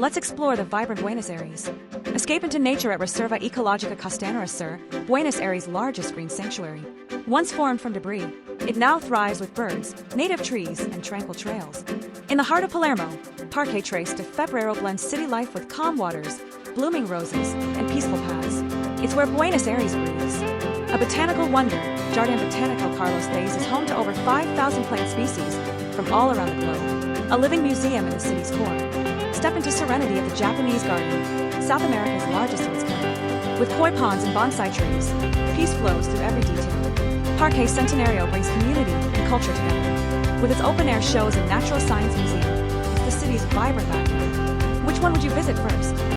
Let's explore the vibrant Buenos Aires. Escape into nature at Reserva Ecológica Costanera Sur, Buenos Aires' largest green sanctuary. Once formed from debris, it now thrives with birds, native trees, and tranquil trails. In the heart of Palermo, Parque Tres de Febrero blends city life with calm waters, blooming roses, and peaceful paths. It's where Buenos Aires breathes. A botanical wonder, JardínBotánico Carlos Bays is home to over 5,000 plant species from all around the globe. A living museum in the city's core. Step into serenity of the Japanese garden, South America's largest of its kind. With koi ponds and bonsai trees, peace flows through every detail. Parque Centenario brings community and culture together. With its open-air shows and natural science museum, it's the city's vibrant backyard. Which one would you visit first?